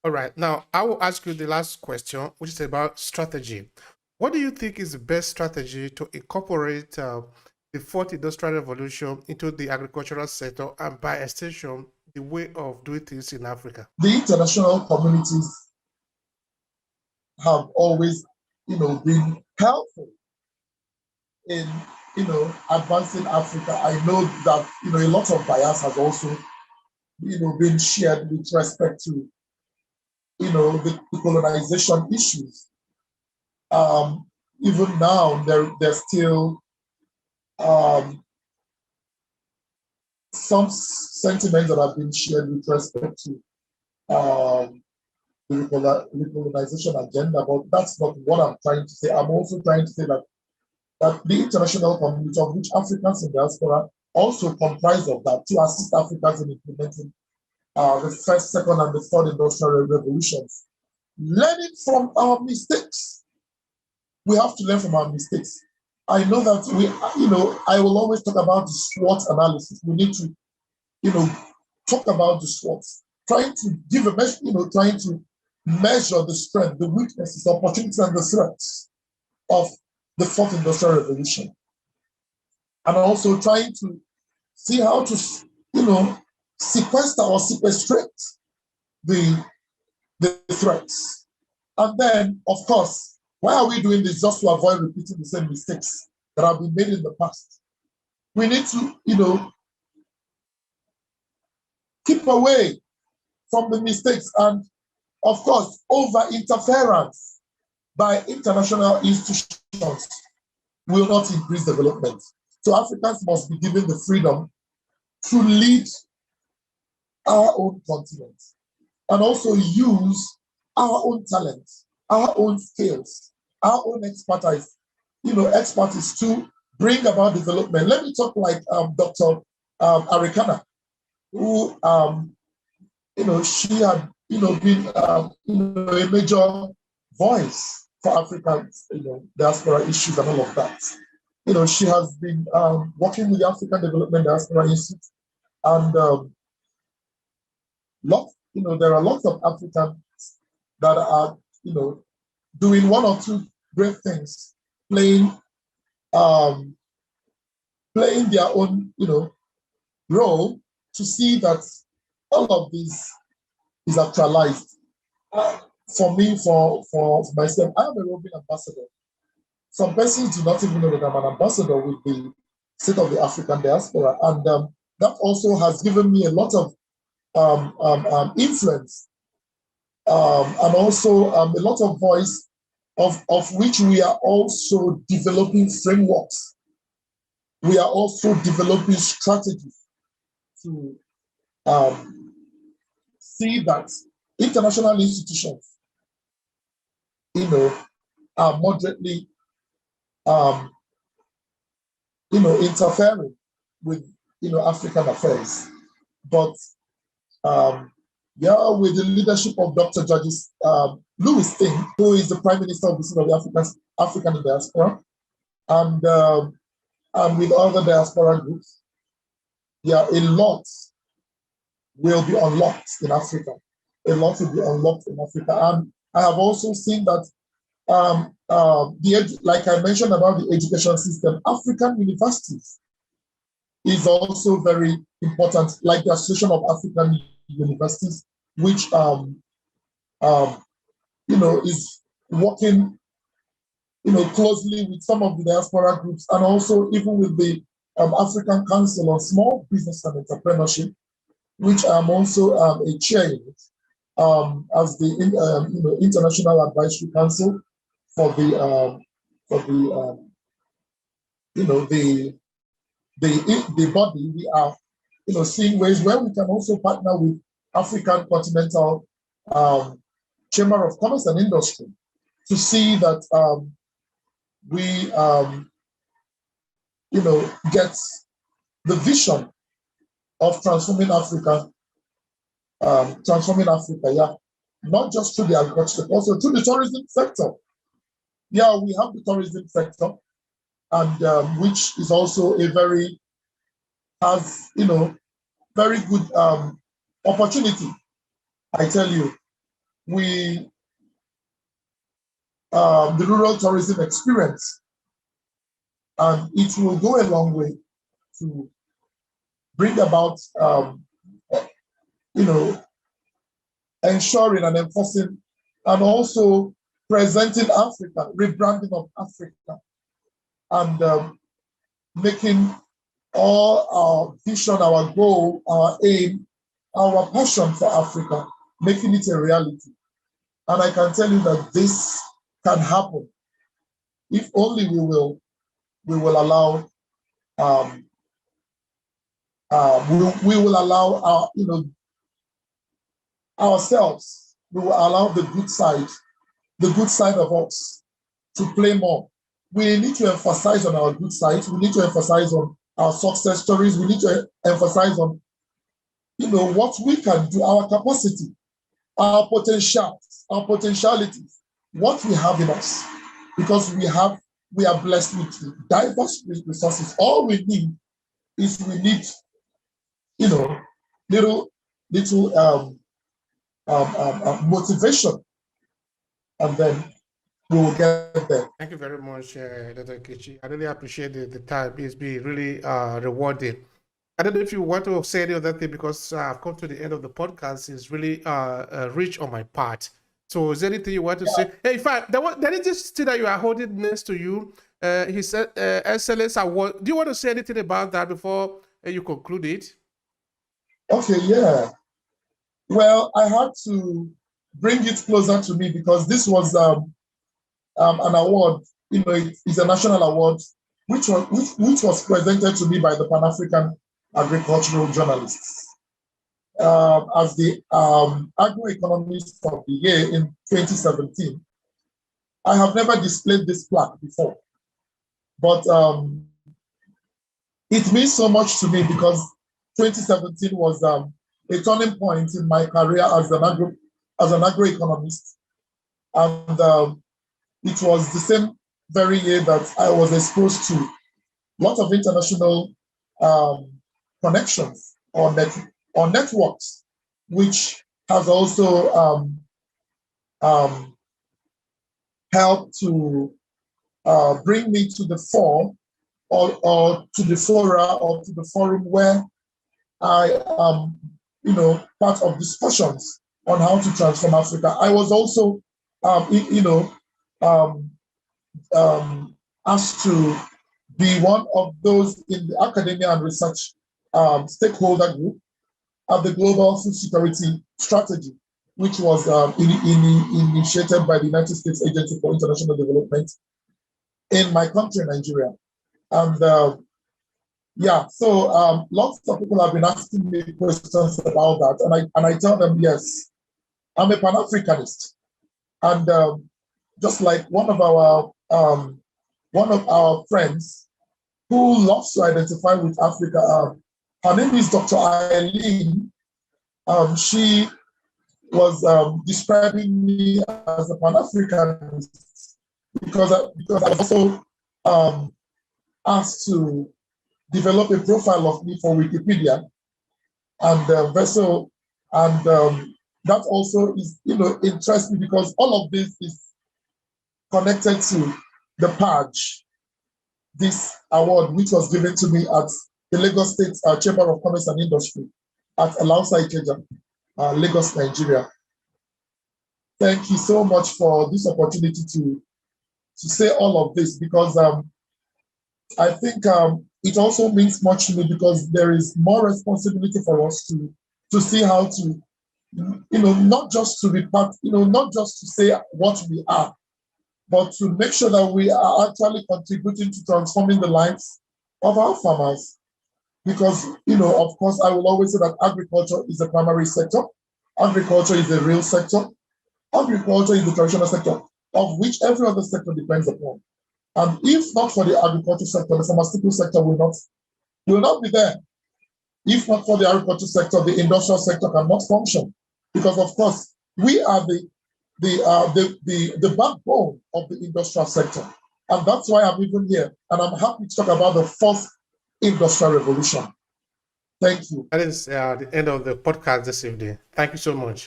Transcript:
All right. Now, I will ask you the last question, which is about strategy. What do you think is the best strategy to incorporate the fourth industrial revolution into the agricultural sector and, by extension, the way of doing things in Africa? The international communities have always, been helpful in, advancing Africa. I know that, a lot of bias has also, been shared with respect to, the colonization issues. Even now, there's still some sentiments that have been shared with respect to the recolonization agenda, but that's not what I'm trying to say. I'm also trying to say that the international community, of which Africans in diaspora also comprise of that, to assist Africans in implementing the first, second, and the third industrial revolutions. Learning from our mistakes. We have to learn from our mistakes. I know that I will always talk about the SWOT analysis. We need to, talk about the SWOTs, trying to give a measure, trying to measure the strength, the weaknesses, opportunities, and the threats of the fourth industrial revolution. And also trying to see how to, sequester or sequestrate the threats. And then, of course, why are we doing this? Just to avoid repeating the same mistakes that have been made in the past. We need to, keep away from the mistakes and, of course, over-interference by international institutions will not increase development. So Africans must be given the freedom to lead our own continent and also use our own talents, our own skills, our own expertise, expertise to bring about development. Let me talk like Dr. Arikana, who, she had, been, a major voice for Africans, diaspora issues and all of that. She has been working with the African Development Diaspora Institute, and there are lots of Africans that are, doing one or two great things, playing their own, role to see that all of this is actualized. For me, for myself, I am a roving ambassador. Some persons do not even know that I'm an ambassador with the state of the African diaspora, and that also has given me a lot of influence and also a lot of voice, of which we are also developing frameworks. We are also developing strategies to see that international institutions, are moderately, interfering with, African affairs. But with the leadership of Dr. Judges Louis Ting, who is the Prime Minister of the State of the African Diaspora, and with other diaspora groups, a lot will be unlocked in Africa. A lot will be unlocked in Africa. And I have also seen that, like I mentioned about the education system, African universities is also very important, like the Association of African Universities, which is working closely with some of the diaspora groups, and also even with the African Council on Small Business and Entrepreneurship, which I'm also a chair in it, as the International Advisory Council for the body. We are seeing ways where we can also partner with African Continental Chamber of Commerce and Industry to see that we get the vision of transforming Africa, not just through the agriculture, but also through the tourism sector. We have the tourism sector, and which is also very good opportunity. I tell you, we the rural tourism experience, and it will go a long way to bring about, you know, ensuring and enforcing, and also presenting Africa, rebranding of Africa, and making all our vision, our goal, our aim, our passion for Africa, making it a reality. And I can tell you that this can happen if only we will allow we will allow our ourselves, we will allow the good side of us to play more. We need to emphasize on our good sides. We need to emphasize on our success stories. We need to emphasize on what we can do, our capacity, our potentials, our potentialities, what we have in us, because we are blessed with diverse resources. All we need is little motivation, and then we will get there. Thank you very much, Dr. Ikechi. I really appreciate the time. It's been really rewarding. I don't know if you want to say any other thing, because I've come to the end of the podcast. It's really rich on my part. So is there anything you want to say? Hey, in fact, there is this thing that you are holding next to you. He said, Excellence Award. Do you want to say anything about that before you conclude it? Okay, yeah. Well, I had to bring it closer to me because this was an award. It's a national award, which was presented to me by the Pan-African agricultural journalists as the agroeconomist of the year in 2017. I have never displayed this plaque before, but it means so much to me because 2017 was a turning point in my career as an agroeconomist, and it was the same very year that I was exposed to lots of international connections or networks, which has also helped to bring me to the fore, or to the fora, or to the forum where I am, part of discussions on how to transform Africa. I was also, asked to be one of those in the academia and research stakeholder group at the Global Food Security Strategy, which was initiated by the United States Agency for International Development in my country, Nigeria. And so lots of people have been asking me questions about that, and I tell them, yes, I'm a Pan-Africanist, and just like one of our friends who loves to identify with Africa, her name is Dr. Eileen. She was describing me as a Pan-Africanist because I was also asked to develop a profile of me for Wikipedia, and that also is interests me because all of this is connected to the PAGE, this award which was given to me at the Lagos State Chamber of Commerce and Industry at Alausa Ikeja, Lagos, Nigeria. Thank you so much for this opportunity to say all of this, because I think it also means much to me, because there is more responsibility for us to see how to, not just to be part, not just to say what we are, but to make sure that we are actually contributing to transforming the lives of our farmers. Because, of course, I will always say that agriculture is the primary sector. Agriculture is the real sector. Agriculture is the traditional sector, of which every other sector depends upon. And if not for the agriculture sector, the pharmaceutical sector will not be there. If not for the agriculture sector, the industrial sector cannot function, because of course we are the backbone of the industrial sector, and that's why I'm even here. And I'm happy to talk about the fourth industrial revolution. Thank you. That is the end of the podcast this evening. Thank you so much.